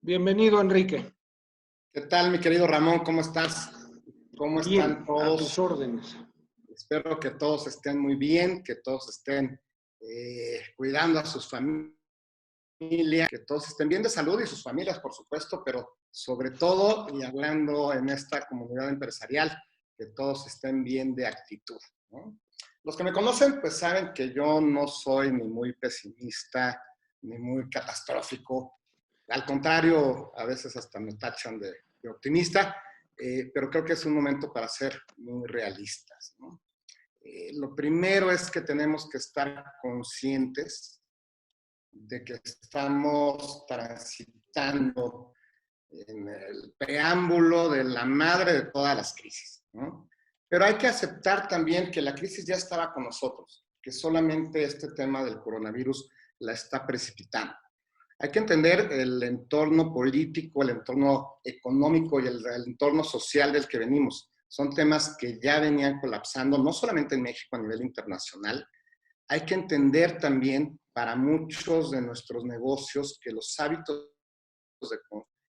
Bienvenido, Enrique. ¿Qué tal, mi querido Ramón? ¿Cómo estás? ¿Cómo están Bien, a tus todos? órdenes. Espero que todos estén muy bien, que todos estén cuidando a sus familias, que todos estén bien de salud y sus familias, por supuesto, pero sobre todo, y hablando en esta comunidad empresarial, que todos estén bien de actitud, ¿no? Los que me conocen, pues saben que yo no soy ni muy pesimista, ni muy catastrófico. Al contrario, a veces hasta me tachan de optimista, pero creo que es un momento para ser muy realistas, ¿no? Lo primero es que tenemos que estar conscientes de que estamos transitando en el preámbulo de la madre de todas las crisis, ¿no? Pero hay que aceptar también que la crisis ya estaba con nosotros, que solamente este tema del coronavirus la está precipitando. Hay que entender el entorno político, el entorno económico y el entorno social del que venimos. Son temas que ya venían colapsando, no solamente en México, a nivel internacional. Hay que entender también para muchos de nuestros negocios que los hábitos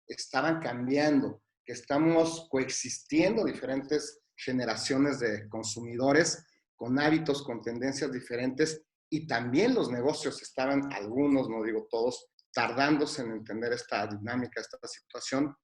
estaban cambiando, que estamos coexistiendo diferentes generaciones de consumidores con hábitos, con tendencias diferentes, y también los negocios estaban, algunos, no digo todos, tardándose en entender esta dinámica, esta situación.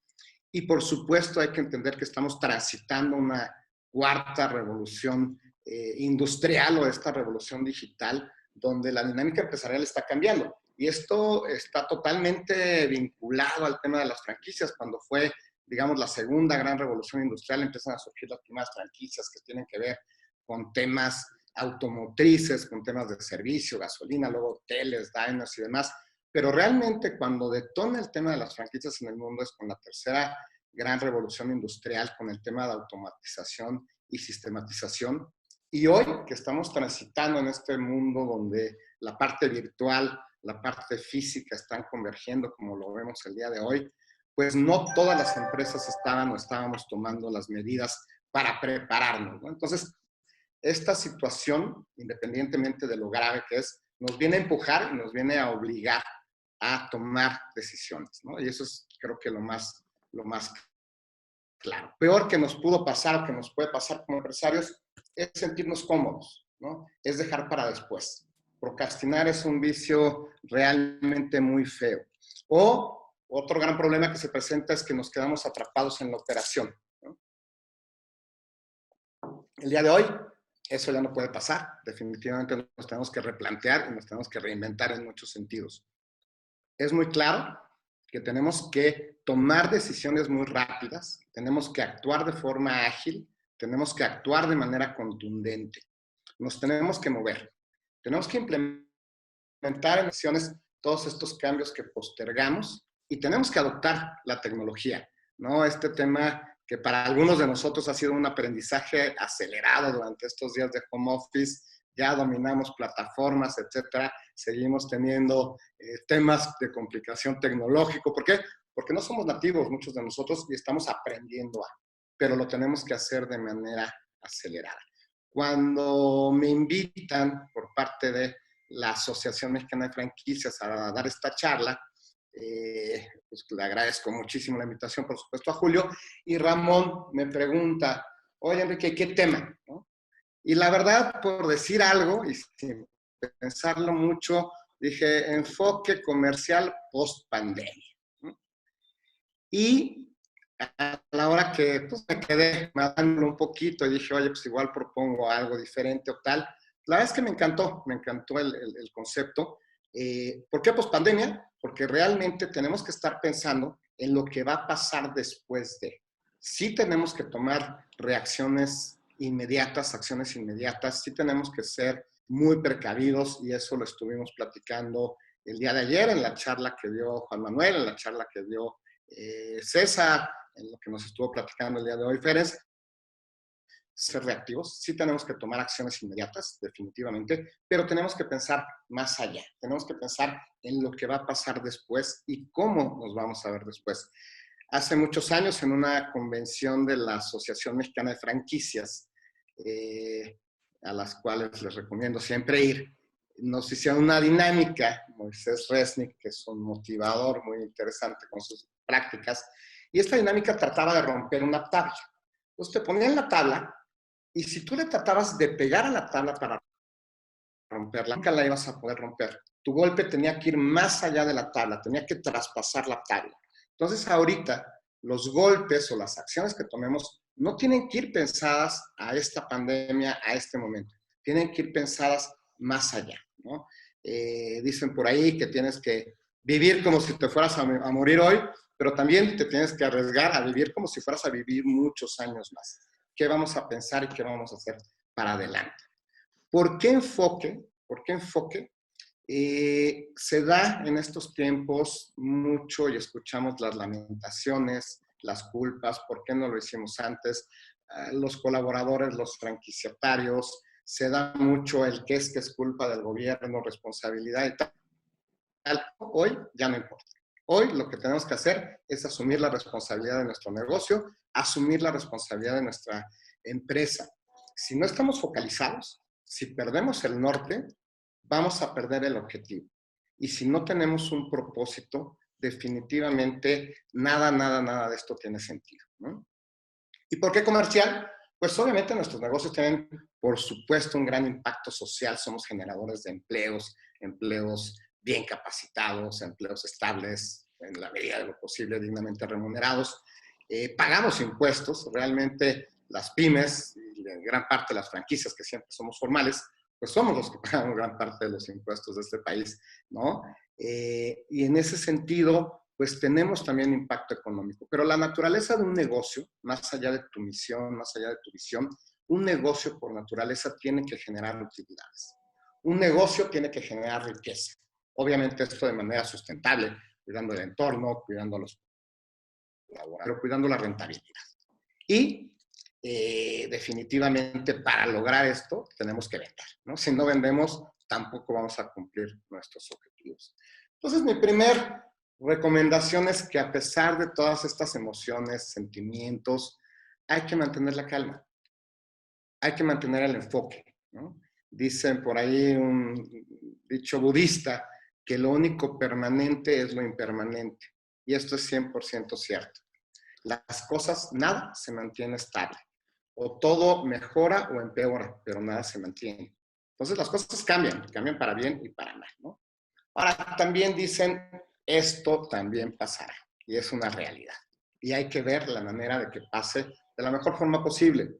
Y por supuesto hay que entender que estamos transitando una cuarta revolución industrial o esta revolución digital, donde la dinámica empresarial está cambiando. Y esto está totalmente vinculado al tema de las franquicias. Cuando fue, digamos, la segunda gran revolución industrial, empiezan a surgir las primeras franquicias que tienen que ver con temas automotrices, con temas de servicio, gasolina, luego hoteles, diners y demás. Pero realmente cuando detona el tema de las franquicias en el mundo es con la tercera gran revolución industrial, con el tema de automatización y sistematización. Y hoy que estamos transitando en este mundo donde la parte virtual, la parte física están convergiendo, como lo vemos el día de hoy, pues no todas las empresas estaban o estábamos tomando las medidas para prepararnos, ¿no? Entonces, esta situación, independientemente de lo grave que es, nos viene a empujar y nos viene a obligar a tomar decisiones, ¿no? Y eso es, creo que lo más claro. Peor que nos pudo pasar o que nos puede pasar como empresarios es sentirnos cómodos, ¿no? Es dejar para después. Procrastinar es un vicio realmente muy feo. O otro gran problema que se presenta es que nos quedamos atrapados en la operación, ¿no? El día de hoy, eso ya no puede pasar. Definitivamente nos tenemos que replantear y nos tenemos que reinventar en muchos sentidos. Es muy claro que tenemos que tomar decisiones muy rápidas, tenemos que actuar de forma ágil, tenemos que actuar de manera contundente, nos tenemos que mover, tenemos que implementar en acciones todos estos cambios que postergamos y tenemos que adoptar la tecnología, ¿no? Este tema que para algunos de nosotros ha sido un aprendizaje acelerado durante estos días de home office, ya dominamos plataformas, etcétera, seguimos teniendo temas de complicación tecnológico. ¿Por qué? Porque no somos nativos muchos de nosotros y estamos aprendiendo pero lo tenemos que hacer de manera acelerada. Cuando me invitan por parte de la Asociación Mexicana de Franquicias a dar esta charla, pues le agradezco muchísimo la invitación, por supuesto, a Julio, y Ramón me pregunta, oye, Enrique, ¿qué tema? ¿No? Y la verdad, por decir algo, y sin pensarlo mucho, dije, enfoque comercial post-pandemia, ¿no? Y a la hora que pues, me quedé matándolo un poquito y dije, oye, pues igual propongo algo diferente o tal, la verdad es que me encantó el concepto. ¿Por qué post-pandemia? Porque realmente tenemos que estar pensando en lo que va a pasar después de. Sí tenemos que tomar reacciones inmediatas, acciones inmediatas, sí tenemos que ser muy precavidos y eso lo estuvimos platicando el día de ayer en la charla que dio Juan Manuel, en la charla que dio César, en lo que nos estuvo platicando el día de hoy, Férez. Ser reactivos, sí tenemos que tomar acciones inmediatas, definitivamente, pero tenemos que pensar más allá, tenemos que pensar en lo que va a pasar después y cómo nos vamos a ver después. Hace muchos años, en una convención de la Asociación Mexicana de Franquicias, a las cuales les recomiendo siempre ir, nos hicieron una dinámica, Moisés Resnick, que es un motivador muy interesante con sus prácticas. Y esta dinámica trataba de romper una tabla. Entonces te ponían la tabla y si tú le tratabas de pegar a la tabla para romperla, nunca la ibas a poder romper. Tu golpe tenía que ir más allá de la tabla, tenía que traspasar la tabla. Entonces ahorita los golpes o las acciones que tomemos no tienen que ir pensadas a esta pandemia, a este momento. Tienen que ir pensadas más allá, ¿no? Dicen por ahí que tienes que vivir como si te fueras a morir hoy, pero también te tienes que arriesgar a vivir como si fueras a vivir muchos años más. ¿Qué vamos a pensar y qué vamos a hacer para adelante? ¿Por qué enfoque? ¿Por qué enfoque? Se da en estos tiempos mucho y escuchamos las lamentaciones, las culpas, ¿por qué no lo hicimos antes? Los colaboradores, los franquiciatarios, se da mucho el que es culpa del gobierno, responsabilidad y tal. Hoy ya no importa. Hoy lo que tenemos que hacer es asumir la responsabilidad de nuestro negocio, asumir la responsabilidad de nuestra empresa. Si no estamos focalizados, si perdemos el norte, vamos a perder el objetivo. Y si no tenemos un propósito, definitivamente nada de esto tiene sentido, ¿no? ¿Y por qué comercial? Pues obviamente nuestros negocios tienen, por supuesto, un gran impacto social. Somos generadores de empleos, empleos bien capacitados, empleos estables, en la medida de lo posible, dignamente remunerados. Pagamos impuestos, realmente las pymes y gran parte de las franquicias que siempre somos formales, pues somos los que pagamos gran parte de los impuestos de este país, ¿no? Y en ese sentido, pues tenemos también impacto económico. Pero la naturaleza de un negocio, más allá de tu misión, más allá de tu visión, un negocio por naturaleza tiene que generar utilidades. Un negocio tiene que generar riqueza. Obviamente esto de manera sustentable, cuidando el entorno, cuidando a los colaboradores, pero cuidando la rentabilidad. Y definitivamente para lograr esto tenemos que vender, ¿no? Si no vendemos, tampoco vamos a cumplir nuestros objetivos. Entonces, mi primer recomendación es que a pesar de todas estas emociones, sentimientos, hay que mantener la calma, hay que mantener el enfoque, ¿no? Dicen por ahí un dicho budista que lo único permanente es lo impermanente. Y esto es 100% cierto. Las cosas, nada se mantiene estable. O todo mejora o empeora, pero nada se mantiene. Entonces las cosas cambian para bien y para mal, ¿no? Ahora, también dicen, esto también pasará, y es una realidad. Y hay que ver la manera de que pase de la mejor forma posible.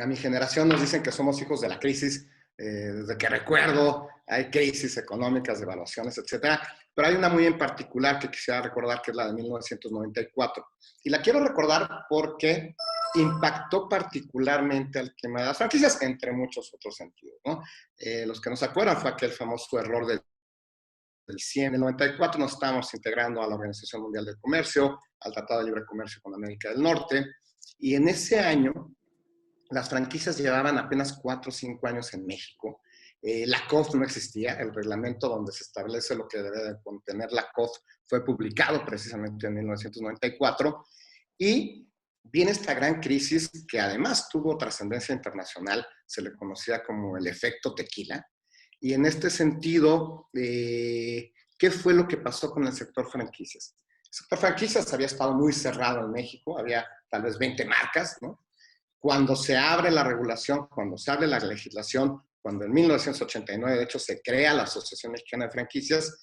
A mi generación nos dicen que somos hijos de la crisis, desde que recuerdo, hay crisis económicas, devaluaciones, etcétera, pero hay una muy en particular que quisiera recordar, que es la de 1994. Y la quiero recordar porque impactó particularmente al tema de las franquicias, entre muchos otros sentidos, ¿no? Los que no se acuerdan fue aquel famoso error del 100. En el 94 nos estábamos integrando a la Organización Mundial del Comercio, al Tratado de Libre Comercio con América del Norte, y en ese año las franquicias llevaban apenas 4 o 5 años en México. La COF no existía, el reglamento donde se establece lo que debe de contener la COF fue publicado precisamente en 1994 y viene esta gran crisis que además tuvo trascendencia internacional, se le conocía como el efecto tequila. Y en este sentido, ¿qué fue lo que pasó con el sector franquicias? El sector franquicias había estado muy cerrado en México, había tal vez 20 marcas, ¿no? Cuando se abre la regulación, cuando se abre la legislación, cuando en 1989 de hecho se crea la Asociación Mexicana de Franquicias,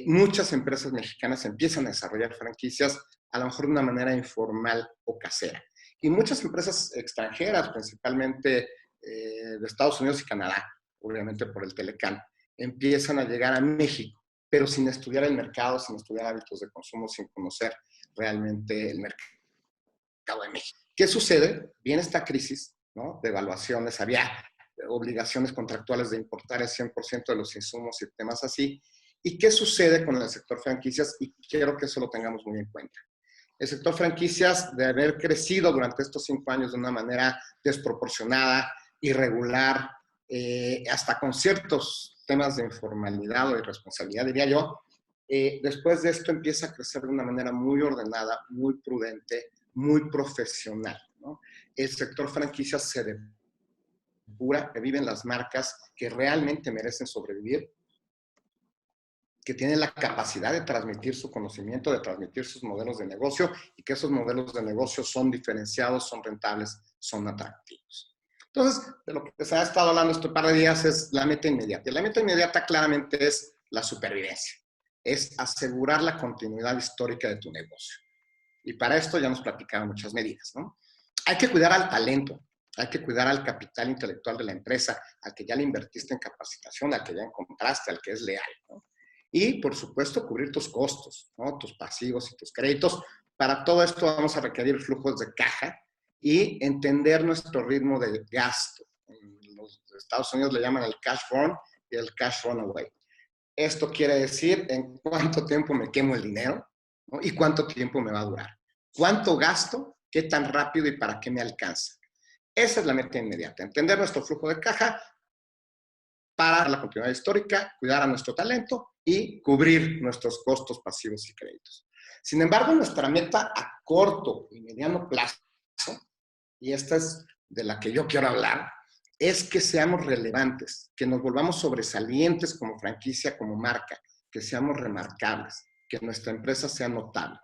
muchas empresas mexicanas empiezan a desarrollar franquicias a lo mejor de una manera informal o casera. Y muchas empresas extranjeras, principalmente de Estados Unidos y Canadá, obviamente por el Telecán, empiezan a llegar a México, pero sin estudiar el mercado, sin estudiar hábitos de consumo, sin conocer realmente el mercado de México. ¿Qué sucede? Viene esta crisis, ¿no? De evaluaciones, había obligaciones contractuales de importar el 100% de los insumos y temas así. ¿Y qué sucede con el sector franquicias? Y quiero que eso lo tengamos muy en cuenta. El sector franquicias, de haber crecido durante estos 5 años de una manera desproporcionada, irregular, hasta con ciertos temas de informalidad o irresponsabilidad, diría yo, después de esto empieza a crecer de una manera muy ordenada, muy prudente, muy profesional, ¿no? El sector franquicias se depura, que viven las marcas que realmente merecen sobrevivir que tiene la capacidad de transmitir su conocimiento, de transmitir sus modelos de negocio y que esos modelos de negocio son diferenciados, son rentables, son atractivos. Entonces, de lo que se ha estado hablando este par de días es la meta inmediata. Y la meta inmediata claramente es la supervivencia, es asegurar la continuidad histórica de tu negocio. Y para esto ya nos platicaron muchas medidas, ¿no? Hay que cuidar al talento, hay que cuidar al capital intelectual de la empresa, al que ya le invertiste en capacitación, al que ya encontraste, al que es leal, ¿no? Y, por supuesto, cubrir tus costos, ¿no? Tus pasivos y tus créditos. Para todo esto vamos a requerir flujos de caja y entender nuestro ritmo de gasto. En los Estados Unidos le llaman el cash burn y el cash runaway. Esto quiere decir en cuánto tiempo me quemo el dinero, ¿no? Y cuánto tiempo me va a durar. ¿Cuánto gasto? ¿Qué tan rápido y para qué me alcanza? Esa es la meta inmediata. Entender nuestro flujo de caja para la continuidad histórica, cuidar a nuestro talento y cubrir nuestros costos pasivos y créditos. Sin embargo, nuestra meta a corto y mediano plazo, y esta es de la que yo quiero hablar, es que seamos relevantes, que nos volvamos sobresalientes como franquicia, como marca, que seamos remarcables, que nuestra empresa sea notable.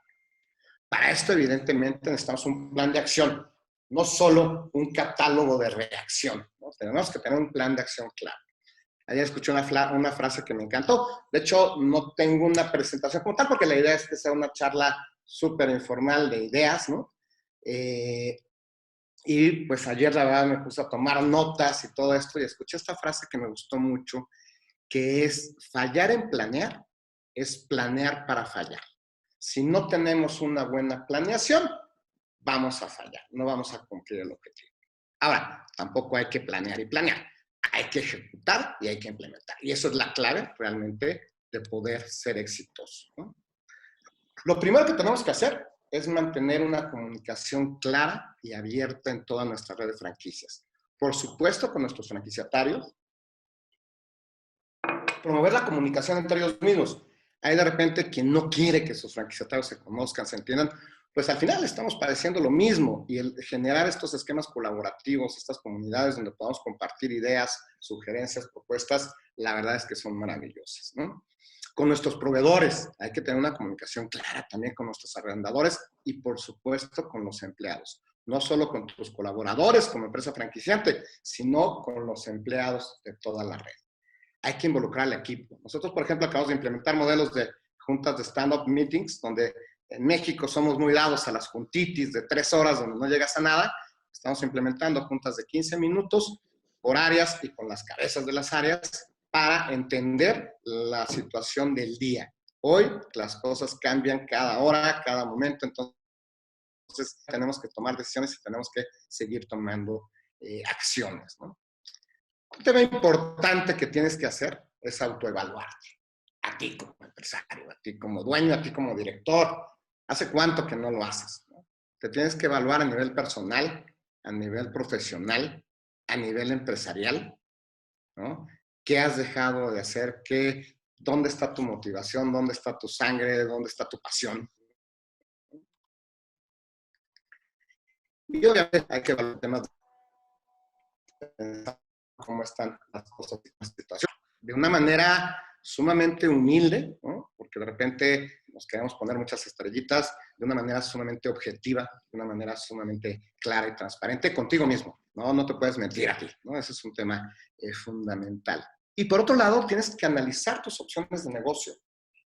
Para esto, evidentemente, necesitamos un plan de acción, no solo un catálogo de reacción, ¿no? Tenemos que tener un plan de acción claro. Ayer escuché una frase que me encantó. De hecho, no tengo una presentación como tal, porque la idea es que sea una charla súper informal de ideas, ¿no? Y pues ayer la verdad me puse a tomar notas y todo esto y escuché esta frase que me gustó mucho, que es: fallar en planear es planear para fallar. Si no tenemos una buena planeación, vamos a fallar, no vamos a cumplir el objetivo. Ahora, tampoco hay que planear y planear, hay que ejecutar y hay que implementar. Y eso es la clave realmente de poder ser exitoso, ¿no? Lo primero que tenemos que hacer es mantener una comunicación clara y abierta en toda nuestra red de franquicias. Por supuesto, con nuestros franquiciatarios. Promover la comunicación entre ellos mismos. Hay de repente quien no quiere que sus franquiciatarios se conozcan, se entiendan. Pues al final estamos padeciendo lo mismo, y el generar estos esquemas colaborativos, estas comunidades donde podamos compartir ideas, sugerencias, propuestas, la verdad es que son maravillosas, ¿no? Con nuestros proveedores hay que tener una comunicación clara también con nuestros arrendadores y, por supuesto, con los empleados. No solo con tus colaboradores como empresa franquiciante, sino con los empleados de toda la red. Hay que involucrar al equipo. Nosotros, por ejemplo, acabamos de implementar modelos de juntas de stand-up meetings, donde en México somos muy dados a las juntitis de 3 horas donde no llegas a nada. Estamos implementando juntas de 15 minutos por áreas y con las cabezas de las áreas para entender la situación del día. Hoy las cosas cambian cada hora, cada momento, entonces tenemos que tomar decisiones y tenemos que seguir tomando acciones, ¿no? Un tema importante que tienes que hacer es autoevaluarte. A ti como empresario, a ti como dueño, a ti como director. ¿Hace cuánto que no lo haces, ¿no? Te tienes que evaluar a nivel personal, a nivel profesional, a nivel empresarial, ¿no? ¿Qué has dejado de hacer? ¿Dónde está tu motivación? ¿Dónde está tu sangre? ¿Dónde está tu pasión? Y obviamente hay que evaluar temas de cómo están las cosas en la situación. De una manera sumamente humilde, ¿no? Porque de repente nos queremos poner muchas estrellitas, de una manera sumamente objetiva, de una manera sumamente clara y transparente contigo mismo, ¿no? No te puedes mentir a ti, ¿no? Ese es un tema fundamental. Y por otro lado, tienes que analizar tus opciones de negocio,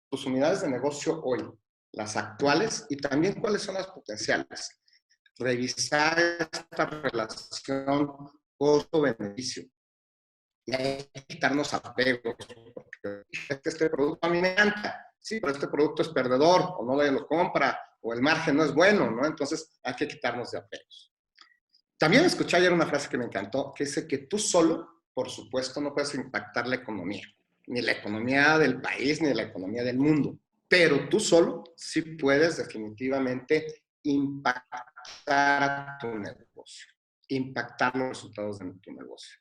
tus unidades de negocio hoy, las actuales y también cuáles son las potenciales. Revisar esta relación costo-beneficio. Y hay que quitarnos apegos, porque este producto a mí me encanta, sí, pero este producto es perdedor, o no lo compra, o el margen no es bueno, ¿no? Entonces hay que quitarnos de apegos. También escuché ayer una frase que me encantó, que dice que tú solo, por supuesto, no puedes impactar la economía, ni la economía del país, ni la economía del mundo, pero tú solo sí puedes definitivamente impactar a tu negocio, impactar los resultados de tu negocio.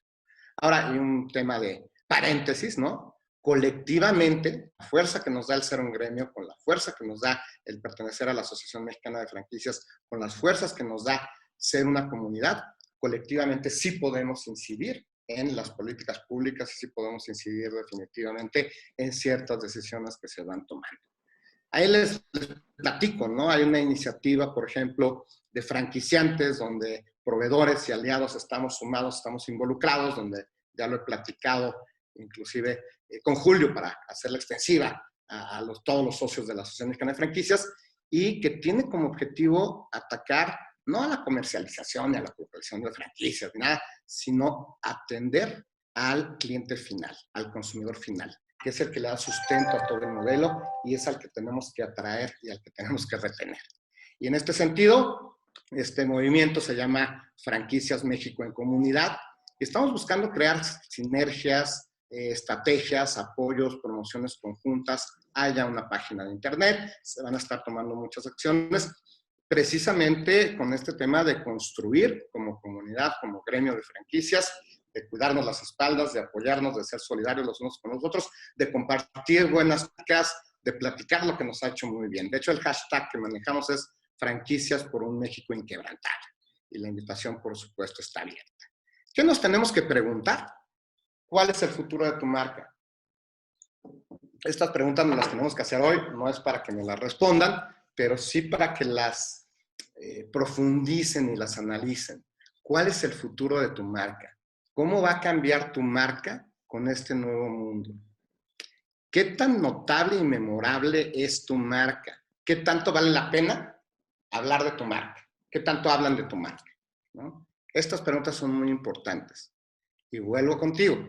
Ahora, hay un tema de paréntesis, ¿no? Colectivamente, la fuerza que nos da el ser un gremio, con la fuerza que nos da el pertenecer a la Asociación Mexicana de Franquicias, con las fuerzas que nos da ser una comunidad, colectivamente sí podemos incidir en las políticas públicas y sí podemos incidir definitivamente en ciertas decisiones que se van tomando. Ahí les platico, ¿no? Hay una iniciativa, por ejemplo, de franquiciantes, donde proveedores y aliados estamos sumados, estamos involucrados, donde ya lo he platicado, inclusive con Julio, para hacerla extensiva a todos los socios de la Asociación Mexicana de Franquicias, y que tiene como objetivo atacar no a la comercialización ni a la producción de franquicias, ni nada, sino atender al cliente final, al consumidor final, que es el que le da sustento a todo el modelo y es al que tenemos que atraer y al que tenemos que retener. Y en este sentido, este movimiento se llama Franquicias México en Comunidad y estamos buscando crear sinergias, estrategias, apoyos, promociones conjuntas. Haya una página de internet, se van a estar tomando muchas acciones, precisamente con este tema de construir como comunidad, como gremio de franquicias, de cuidarnos las espaldas, de apoyarnos, de ser solidarios los unos con los otros, de compartir buenas prácticas, de platicar lo que nos ha hecho muy bien. De hecho, el hashtag que manejamos es Franquicias por un México Inquebrantable. Y la invitación, por supuesto, está abierta. ¿Qué nos tenemos que preguntar? ¿Cuál es el futuro de tu marca? Estas preguntas nos las tenemos que hacer hoy, no es para que me las respondan, pero sí para que las profundicen y las analicen. ¿Cuál es el futuro de tu marca? ¿Cómo va a cambiar tu marca con este nuevo mundo? ¿Qué tan notable y memorable es tu marca? ¿Qué tanto vale la pena hablar de tu marca? ¿Qué tanto hablan de tu marca? ¿No? Estas preguntas son muy importantes. Y vuelvo contigo.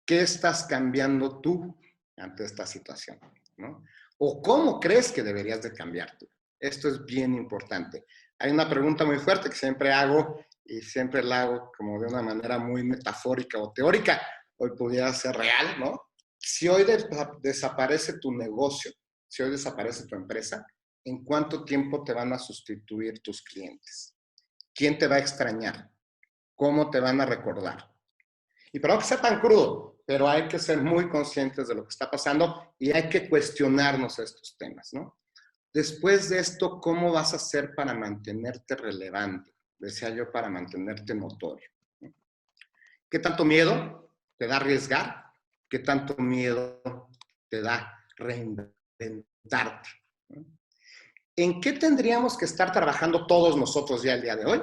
¿Qué estás cambiando tú ante esta situación? ¿No? ¿O cómo crees que deberías de cambiar tú? Esto es bien importante. Hay una pregunta muy fuerte que siempre hago y siempre la hago como de una manera muy metafórica o teórica. Hoy pudiera ser real, ¿no? Si hoy desaparece tu negocio, si hoy desaparece tu empresa, ¿en cuánto tiempo te van a sustituir tus clientes? ¿Quién te va a extrañar? ¿Cómo te van a recordar? Y perdón que sea tan crudo, pero hay que ser muy conscientes de lo que está pasando y hay que cuestionarnos estos temas, ¿no? Después de esto, ¿cómo vas a hacer para mantenerte relevante? Decía yo, para mantenerte notorio. ¿Qué tanto miedo te da arriesgar? ¿Qué tanto miedo te da reinventarte? ¿En qué tendríamos que estar trabajando todos nosotros ya el día de hoy?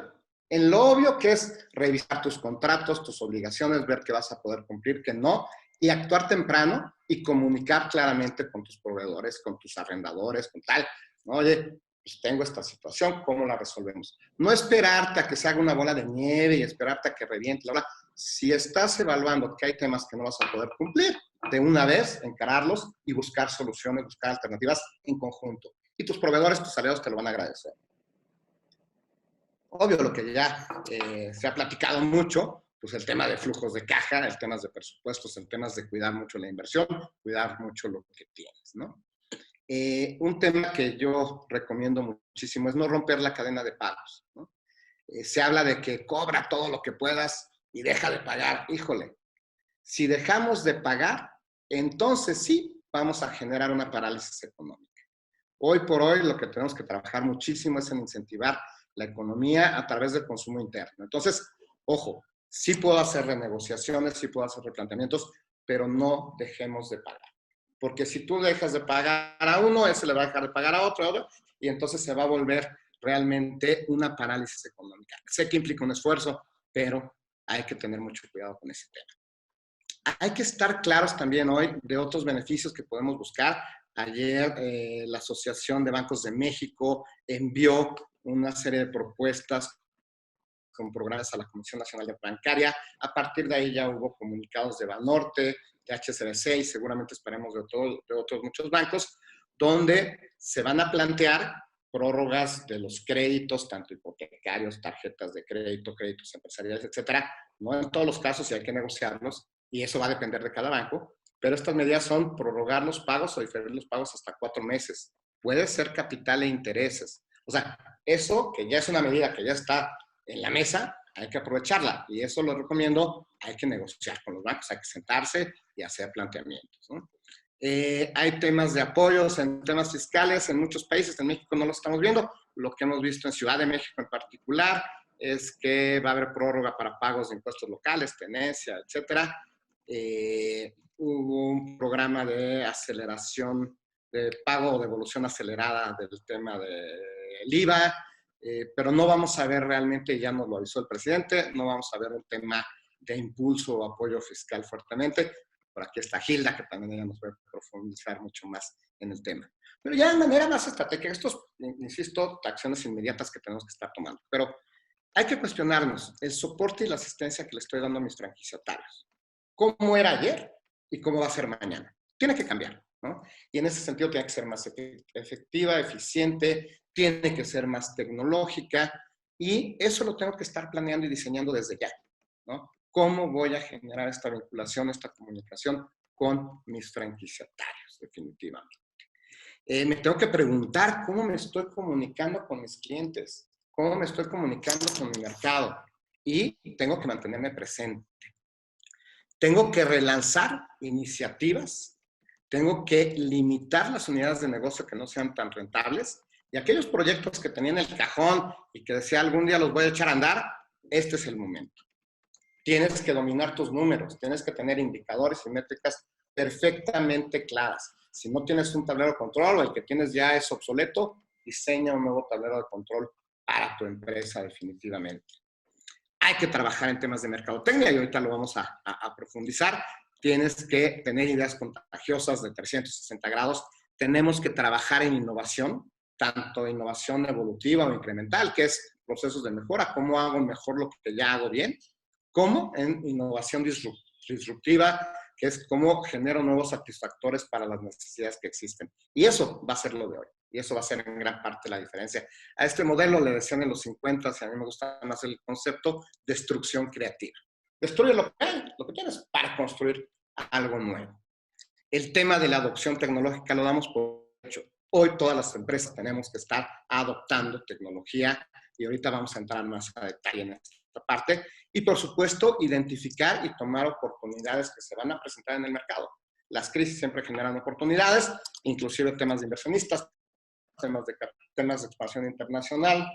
En lo obvio, que es revisar tus contratos, tus obligaciones, ver qué vas a poder cumplir, qué no, y actuar temprano y comunicar claramente con tus proveedores, con tus arrendadores, con tal, ¿no? Oye, pues tengo esta situación, ¿cómo la resolvemos? No esperarte a que se haga una bola de nieve y esperarte a que reviente la bola. Si estás evaluando que hay temas que no vas a poder cumplir, de una vez encararlos y buscar soluciones, buscar alternativas en conjunto. Y tus proveedores, tus aliados te lo van a agradecer. Obvio, lo que ya se ha platicado mucho, pues el tema de flujos de caja, el tema de presupuestos, el tema de cuidar mucho la inversión, cuidar mucho lo que tienes, ¿no? Un tema que yo recomiendo muchísimo es no romper la cadena de pagos, ¿no? Se habla de que cobra todo lo que puedas y deja de pagar. Híjole, si dejamos de pagar, entonces sí vamos a generar una parálisis económica. Hoy por hoy lo que tenemos que trabajar muchísimo es en incentivar la economía a través del consumo interno. Entonces, ojo, sí puedo hacer renegociaciones, sí puedo hacer replanteamientos, pero no dejemos de pagar. Porque si tú dejas de pagar a uno, ese le va a dejar de pagar a otro, y entonces se va a volver realmente una parálisis económica. Sé que implica un esfuerzo, pero hay que tener mucho cuidado con ese tema. Hay que estar claros también hoy de otros beneficios que podemos buscar. Ayer la Asociación de Bancos de México envió una serie de propuestas con programas a la Comisión Nacional Bancaria. A partir de ahí ya hubo comunicados de Banorte, de HSBC y seguramente esperemos de otros muchos bancos, donde se van a plantear prórrogas de los créditos, tanto hipotecarios, tarjetas de crédito, créditos empresariales, etcétera. No en todos los casos y hay que negociarlos y eso va a depender de cada banco, pero estas medidas son prorrogar los pagos o diferir los pagos hasta 4 meses. Puede ser capital e intereses. O sea, eso que ya es una medida que ya está en la mesa, hay que aprovecharla y eso lo recomiendo, hay que negociar con los bancos, hay que sentarse y hacer planteamientos, ¿no? Hay temas de apoyos en temas fiscales en muchos países, en México no lo estamos viendo, lo que hemos visto en Ciudad de México en particular, es que va a haber prórroga para pagos de impuestos locales, tenencia, etcétera. Hubo un programa de aceleración, de pago o devolución acelerada del tema del IVA, pero no vamos a ver realmente, ya nos lo avisó el presidente, no vamos a ver un tema de impulso o apoyo fiscal fuertemente. Por aquí está Gilda, que también ella nos va a profundizar mucho más en el tema. Pero ya de manera más estratégica, estos, insisto, acciones inmediatas que tenemos que estar tomando. Pero hay que cuestionarnos el soporte y la asistencia que le estoy dando a mis franquiciatarios. ¿Cómo era ayer y cómo va a ser mañana? Tiene que cambiar, ¿no? Y en ese sentido tiene que ser más efectiva, eficiente, tiene que ser más tecnológica, y eso lo tengo que estar planeando y diseñando desde ya, ¿no? ¿Cómo voy a generar esta vinculación, esta comunicación con mis franquiciatarios, definitivamente? Me tengo que preguntar cómo me estoy comunicando con mis clientes, cómo me estoy comunicando con mi mercado, y tengo que mantenerme presente. Tengo que relanzar iniciativas, tengo que limitar las unidades de negocio que no sean tan rentables, y aquellos proyectos que tenía en el cajón y que decía algún día los voy a echar a andar, este es el momento. Tienes que dominar tus números, tienes que tener indicadores y métricas perfectamente claras. Si no tienes un tablero de control o el que tienes ya es obsoleto, diseña un nuevo tablero de control para tu empresa definitivamente. Hay que trabajar en temas de mercadotecnia y ahorita lo vamos a profundizar. Tienes que tener ideas contagiosas de 360 grados. Tenemos que trabajar en innovación, tanto innovación evolutiva o incremental, que es procesos de mejora, cómo hago mejor lo que ya hago bien, como en innovación disruptiva, que es cómo genero nuevos satisfactores para las necesidades que existen. Y eso va a ser lo de hoy. Y eso va a ser en gran parte la diferencia. A este modelo le decían en los 50, y a mí me gusta más el concepto, destrucción creativa. Destruye lo que tienes para construir algo nuevo. El tema de la adopción tecnológica lo damos por hecho. Hoy todas las empresas tenemos que estar adoptando tecnología, y ahorita vamos a entrar más a detalle en esta parte. Y por supuesto, identificar y tomar oportunidades que se van a presentar en el mercado. Las crisis siempre generan oportunidades, inclusive temas de inversionistas, temas de expansión internacional,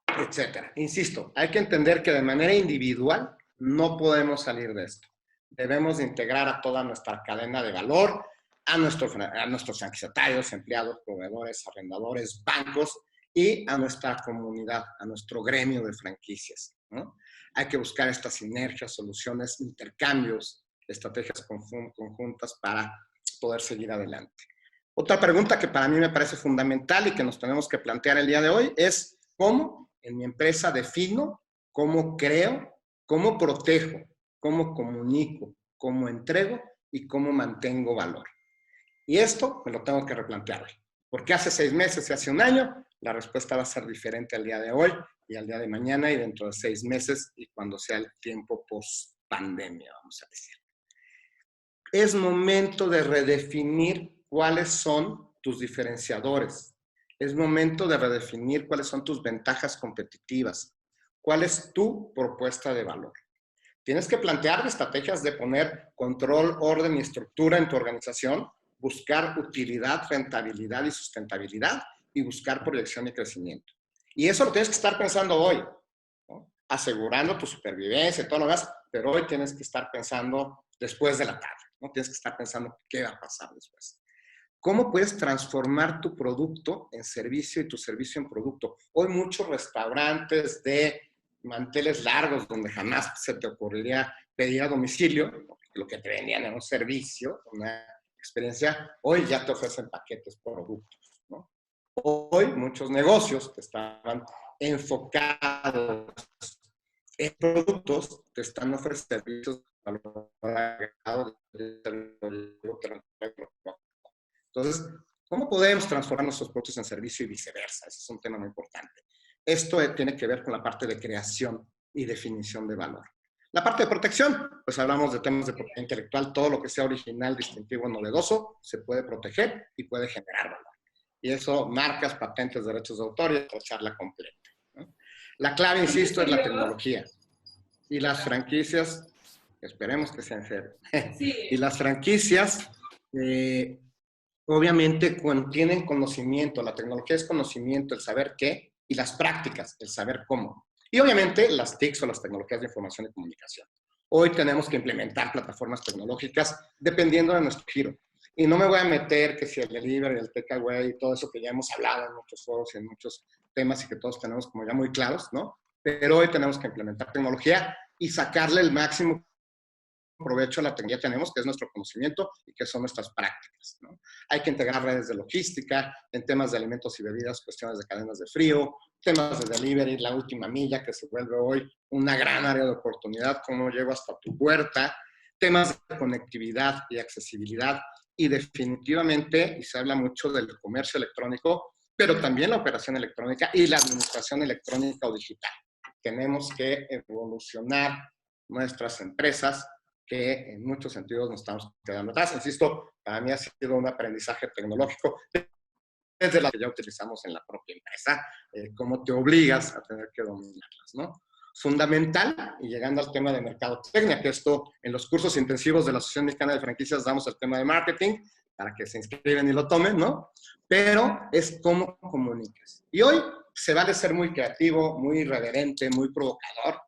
etcétera. Insisto, hay que entender que de manera individual no podemos salir de esto. Debemos de integrar a toda nuestra cadena de valor, a nuestros franquiciatarios, empleados, proveedores, arrendadores, bancos, y a nuestra comunidad, a nuestro gremio de franquicias, ¿no? Hay que buscar estas sinergias, soluciones, intercambios, estrategias conjuntas para poder seguir adelante. Otra pregunta que para mí me parece fundamental y que nos tenemos que plantear el día de hoy es cómo en mi empresa defino, cómo creo, cómo protejo, cómo comunico, cómo entrego y cómo mantengo valor. Y esto me lo tengo que replantear hoy. Porque hace 6 meses y hace un año, la respuesta va a ser diferente al día de hoy y al día de mañana y dentro de 6 meses y cuando sea el tiempo post-pandemia, vamos a decir. Es momento de redefinir cuáles son tus diferenciadores. Es momento de redefinir cuáles son tus ventajas competitivas. ¿Cuál es tu propuesta de valor? Tienes que plantear estrategias de poner control, orden y estructura en tu organización, buscar utilidad, rentabilidad y sustentabilidad, y buscar proyección y crecimiento. Y eso lo tienes que estar pensando hoy, ¿no? Asegurando tu supervivencia y todo lo demás, pero hoy tienes que estar pensando después de la tarde, ¿no? Tienes que estar pensando qué va a pasar después. ¿Cómo puedes transformar tu producto en servicio y tu servicio en producto? Hoy muchos restaurantes de manteles largos donde jamás se te ocurriría pedir a domicilio, lo que te vendían era un servicio, una experiencia, hoy ya te ofrecen paquetes, productos, ¿no? Hoy muchos negocios que estaban enfocados en productos te están ofreciendo servicios de valor agregado. Entonces, ¿cómo podemos transformar nuestros productos en servicio y viceversa? Ese es un tema muy importante. Esto tiene que ver con la parte de creación y definición de valor. La parte de protección, pues hablamos de temas de propiedad intelectual, todo lo que sea original, distintivo, novedoso, se puede proteger y puede generar valor. Y eso, marcas, patentes, derechos de autor y otra charla completa, ¿no? La clave, insisto, es la tecnología. Y las franquicias, esperemos que sean cero. Sí. Y las franquicias, obviamente, cuando tienen conocimiento, la tecnología es conocimiento, el saber qué, y las prácticas, el saber cómo. Y obviamente las TICs o las tecnologías de información y comunicación. Hoy tenemos que implementar plataformas tecnológicas dependiendo de nuestro giro. Y no me voy a meter que si el delivery, el takeaway y todo eso que ya hemos hablado en muchos foros y en muchos temas y que todos tenemos como ya muy claros, ¿no? Pero hoy tenemos que implementar tecnología y sacarle el máximo provecho a la tecnología que tenemos, que es nuestro conocimiento y que son nuestras prácticas, ¿no? Hay que integrar redes de logística en temas de alimentos y bebidas, cuestiones de cadenas de frío, temas de delivery, la última milla, que se vuelve hoy una gran área de oportunidad, cómo llego hasta tu puerta, temas de conectividad y accesibilidad, y definitivamente, y se habla mucho del comercio electrónico, pero también la operación electrónica y la administración electrónica o digital. Tenemos que evolucionar nuestras empresas, que en muchos sentidos nos estamos quedando atrás. Insisto, para mí ha sido un aprendizaje tecnológico desde la que ya utilizamos en la propia empresa, cómo te obligas a tener que dominarlas, ¿no? Fundamental, y llegando al tema de mercadotecnia, que esto en los cursos intensivos de la Asociación Mexicana de Franquicias damos el tema de marketing, para que se inscriben y lo tomen, ¿no? Pero es cómo comunicas. Y hoy se va a ser muy creativo, muy irreverente, muy provocador,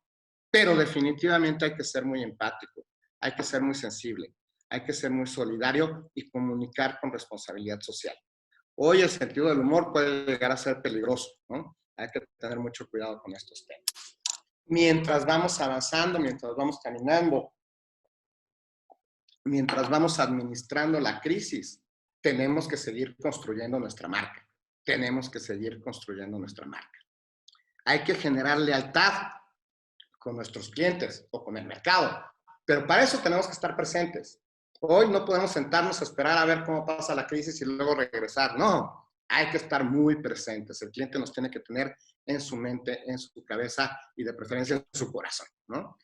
pero definitivamente hay que ser muy empático, hay que ser muy sensible, hay que ser muy solidario y comunicar con responsabilidad social. Hoy el sentido del humor puede llegar a ser peligroso, ¿no? Hay que tener mucho cuidado con estos temas. Mientras vamos avanzando, mientras vamos caminando, mientras vamos administrando la crisis, tenemos que seguir construyendo nuestra marca. Tenemos que seguir construyendo nuestra marca. Hay que generar lealtad con nuestros clientes o con el mercado. Pero para eso tenemos que estar presentes. Hoy no podemos sentarnos a esperar a ver cómo pasa la crisis y luego regresar. No, hay que estar muy presentes. El cliente nos tiene que tener en su mente, en su cabeza y de preferencia en su corazón, ¿no?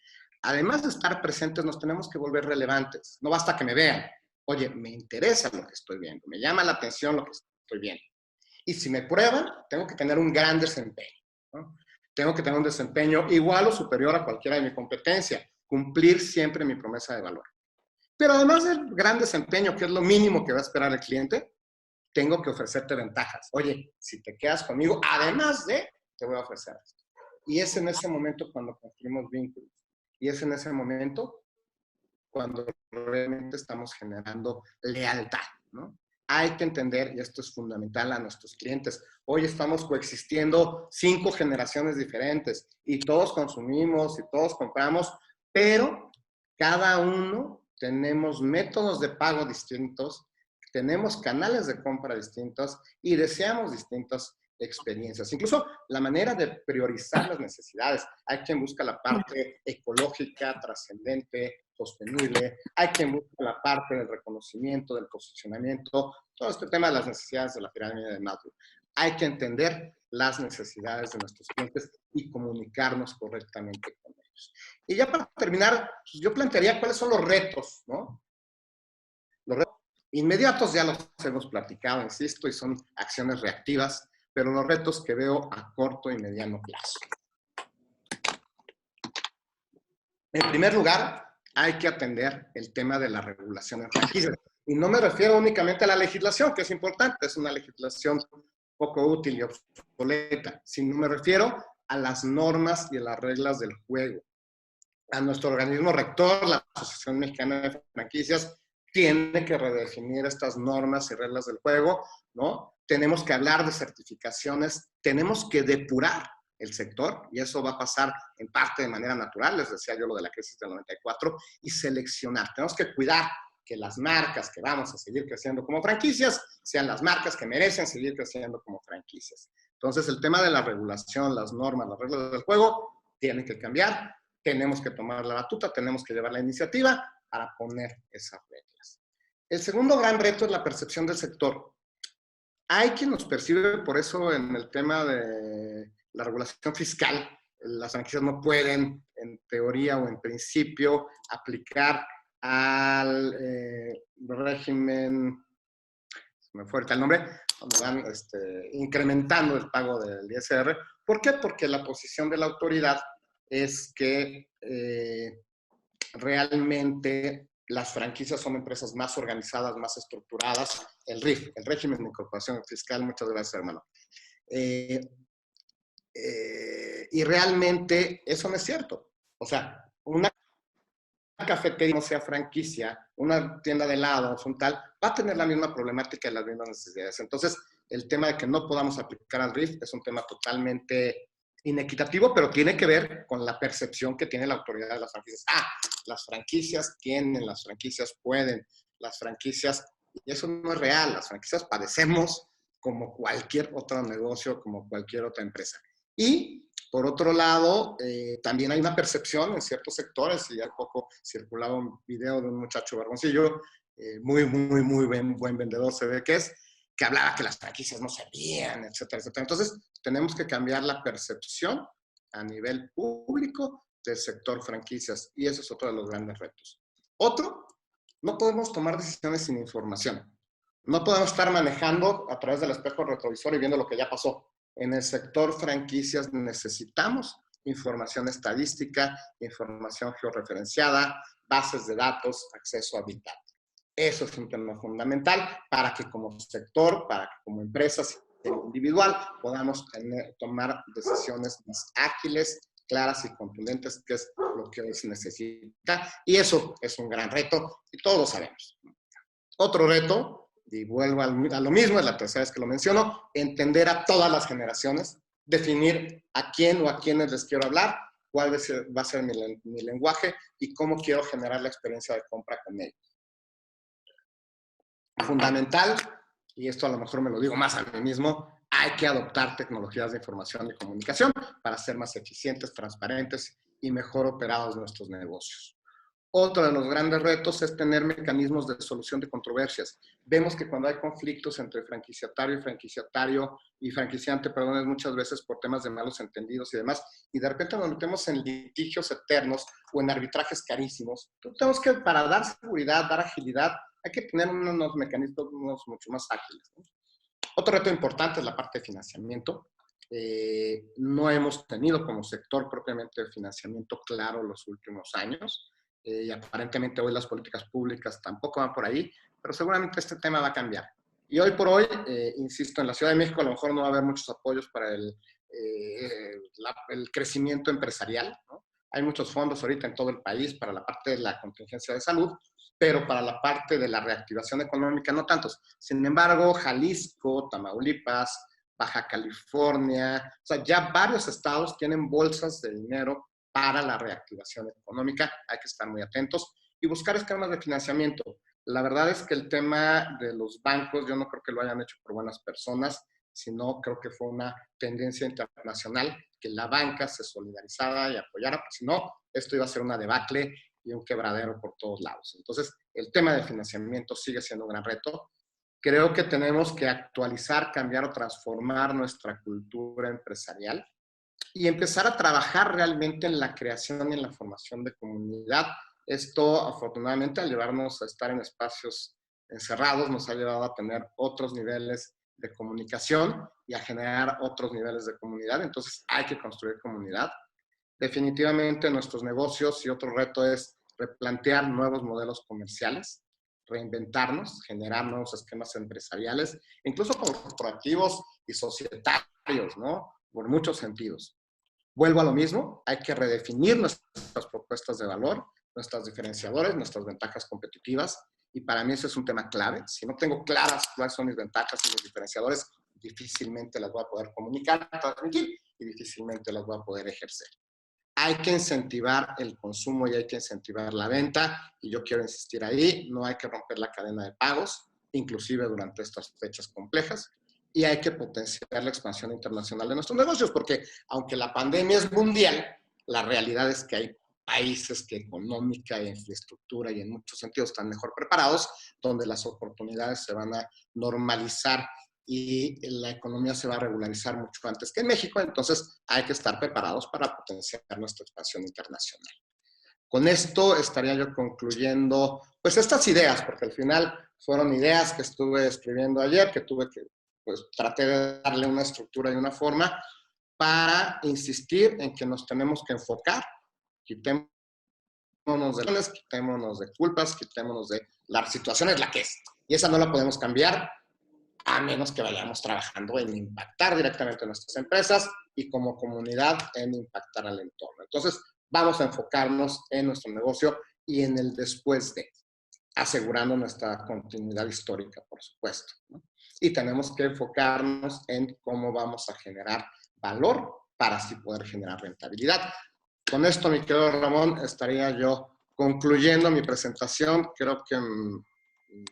Además de estar presentes, nos tenemos que volver relevantes. No basta que me vean. Oye, me interesa lo que estoy viendo, me llama la atención lo que estoy viendo. Y si me prueban, tengo que tener un gran desempeño, ¿no? Tengo que tener un desempeño igual o superior a cualquiera de mi competencia, cumplir siempre mi promesa de valor. Pero además del gran desempeño, que es lo mínimo que va a esperar el cliente, tengo que ofrecerte ventajas. Oye, si te quedas conmigo, además de, te voy a ofrecer esto. Y es en ese momento cuando construimos vínculos. Y es en ese momento cuando realmente estamos generando lealtad, ¿no? Hay que entender, y esto es fundamental a nuestros clientes, hoy estamos coexistiendo 5 generaciones diferentes y todos consumimos y todos compramos, pero cada uno tenemos métodos de pago distintos, tenemos canales de compra distintos y deseamos distintas experiencias. Incluso la manera de priorizar las necesidades. Hay quien busca la parte ecológica, trascendente, sostenible. Hay quien busca la parte del reconocimiento, del posicionamiento. Todo este tema de las necesidades de la pirámide de Maslow. Hay que entender las necesidades de nuestros clientes y comunicarnos correctamente con ellos. Y ya para terminar, yo plantearía cuáles son los retos, ¿no? Los retos inmediatos ya los hemos platicado, insisto, y son acciones reactivas, pero los retos que veo a corto y mediano plazo. En primer lugar, hay que atender el tema de la regulación en franquicias. Y no me refiero únicamente a la legislación, que es importante, es una legislación poco útil y obsoleta, sino me refiero a las normas y a las reglas del juego. A nuestro organismo rector, la Asociación Mexicana de Franquicias, tiene que redefinir estas normas y reglas del juego, ¿no? Tenemos que hablar de certificaciones, tenemos que depurar el sector, y eso va a pasar en parte de manera natural, les decía yo lo de la crisis del 94, y seleccionar. Tenemos que cuidar que las marcas que vamos a seguir creciendo como franquicias sean las marcas que merecen seguir creciendo como franquicias. Entonces, el tema de la regulación, las normas, las reglas del juego, tienen que cambiar. Tenemos que tomar la batuta, tenemos que llevar la iniciativa para poner esas reglas. El segundo gran reto es la percepción del sector. Hay quien nos percibe, por eso en el tema de la regulación fiscal, las franquicias no pueden, en teoría o en principio, aplicar al régimen, me fue ahorita el nombre, donde van incrementando el pago del ISR. ¿Por qué? Porque la posición de la autoridad es que realmente las franquicias son empresas más organizadas, más estructuradas. El RIF, el régimen de incorporación fiscal, muchas gracias, hermano. y realmente eso no es cierto. O sea, una cafetería no sea franquicia, una tienda de helados, un tal, va a tener la misma problemática y las mismas necesidades. Entonces, el tema de que no podamos aplicar al RIF es un tema totalmente inequitativo, pero tiene que ver con la percepción que tiene la autoridad de las franquicias. Las franquicias tienen, las franquicias pueden, las franquicias, y eso no es real, las franquicias padecemos como cualquier otro negocio, como cualquier otra empresa. Y por otro lado, también hay una percepción en ciertos sectores, y hace poco circulaba un video de un muchacho barboncillo, muy buen vendedor se ve que es, que hablaba que las franquicias no servían, etcétera, etcétera. Entonces, tenemos que cambiar la percepción a nivel público del sector franquicias, y eso es otro de los grandes retos. Otro, no podemos tomar decisiones sin información. No podemos estar manejando a través del espejo retrovisor y viendo lo que ya pasó. En el sector franquicias necesitamos información estadística, información georreferenciada, bases de datos, acceso a Big Data. Eso es un tema fundamental para que como sector, para que como empresa individual podamos tomar decisiones más ágiles, claras y contundentes, que es lo que hoy se necesita. Y eso es un gran reto y todos lo sabemos. Otro reto, y vuelvo a lo mismo, es la tercera vez que lo menciono, entender a todas las generaciones, definir a quién o a quiénes les quiero hablar, cuál va a ser mi lenguaje y cómo quiero generar la experiencia de compra con ellos. Fundamental, y esto a lo mejor me lo digo más a mí mismo, hay que adoptar tecnologías de información y comunicación para ser más eficientes, transparentes y mejor operados nuestros negocios. Otro de los grandes retos es tener mecanismos de solución de controversias. Vemos que cuando hay conflictos entre franquiciatario y franquiciante, perdón, es muchas veces por temas de malos entendidos y demás, y de repente nos metemos en litigios eternos o en arbitrajes carísimos. Entonces, tenemos que, para dar seguridad, dar agilidad, hay que tener unos mecanismos mucho más ágiles, ¿no? Otro reto importante es la parte de financiamiento. No hemos tenido como sector propiamente de financiamiento claro los últimos años. Y aparentemente hoy las políticas públicas tampoco van por ahí, pero seguramente este tema va a cambiar. Y hoy por hoy, insisto, en la Ciudad de México a lo mejor no va a haber muchos apoyos para el crecimiento empresarial, ¿no? Hay muchos fondos ahorita en todo el país para la parte de la contingencia de salud, pero para la parte de la reactivación económica no tantos. Sin embargo, Jalisco, Tamaulipas, Baja California, o sea, ya varios estados tienen bolsas de dinero para la reactivación económica. Hay que estar muy atentos y buscar esquemas de financiamiento. La verdad es que el tema de los bancos, yo no creo que lo hayan hecho por buenas personas, sino creo que fue una tendencia internacional que la banca se solidarizara y apoyara, porque si no, esto iba a ser una debacle y un quebradero por todos lados. Entonces, el tema de financiamiento sigue siendo un gran reto. Creo que tenemos que actualizar, cambiar o transformar nuestra cultura empresarial y empezar a trabajar realmente en la creación y en la formación de comunidad. Esto, afortunadamente, al llevarnos a estar en espacios encerrados, nos ha llevado a tener otros niveles de comunicación y a generar otros niveles de comunidad. Entonces, hay que construir comunidad. Definitivamente, nuestros negocios y otro reto es replantear nuevos modelos comerciales, reinventarnos, generar nuevos esquemas empresariales, incluso corporativos y societarios, ¿no? Por muchos sentidos. Vuelvo a lo mismo, hay que redefinir nuestras propuestas de valor, nuestros diferenciadores, nuestras ventajas competitivas, y para mí ese es un tema clave. Si no tengo claras cuáles son mis ventajas y mis diferenciadores, difícilmente las voy a poder comunicar, transmitir, y difícilmente las voy a poder ejercer. Hay que incentivar el consumo y hay que incentivar la venta, y yo quiero insistir ahí, no hay que romper la cadena de pagos, inclusive durante estas fechas complejas, y hay que potenciar la expansión internacional de nuestros negocios, porque aunque la pandemia es mundial, la realidad es que hay países que económica e infraestructura y en muchos sentidos están mejor preparados, donde las oportunidades se van a normalizar y la economía se va a regularizar mucho antes que en México. Entonces hay que estar preparados para potenciar nuestra expansión internacional. Con esto estaría yo concluyendo pues estas ideas, porque al final fueron ideas que estuve escribiendo ayer, que tuve que, pues traté de darle una estructura y una forma para insistir en que nos tenemos que enfocar, quitémonos quitémonos de culpas, quitémonos de la situación es la que es, y esa no la podemos cambiar. a menos que vayamos trabajando en impactar directamente nuestras empresas y como comunidad en impactar al entorno. Entonces, vamos a enfocarnos en nuestro negocio y en el después de, asegurando nuestra continuidad histórica, por supuesto, ¿no? Y tenemos que enfocarnos en cómo vamos a generar valor para así poder generar rentabilidad. Con esto, mi querido Ramón, estaría yo concluyendo mi presentación. Creo que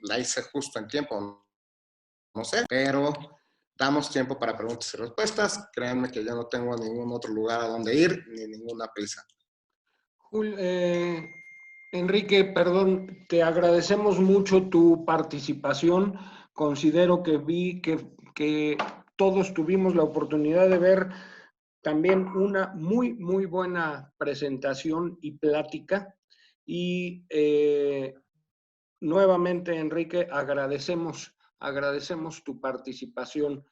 la hice justo en tiempo, no sé, pero damos tiempo para preguntas y respuestas. Créanme que yo no tengo ningún otro lugar a donde ir ni ninguna prisa. Enrique, perdón, te agradecemos mucho tu participación. Considero que vi que todos tuvimos la oportunidad de ver también una muy, muy buena presentación y plática. Y nuevamente, Enrique, agradecemos tu participación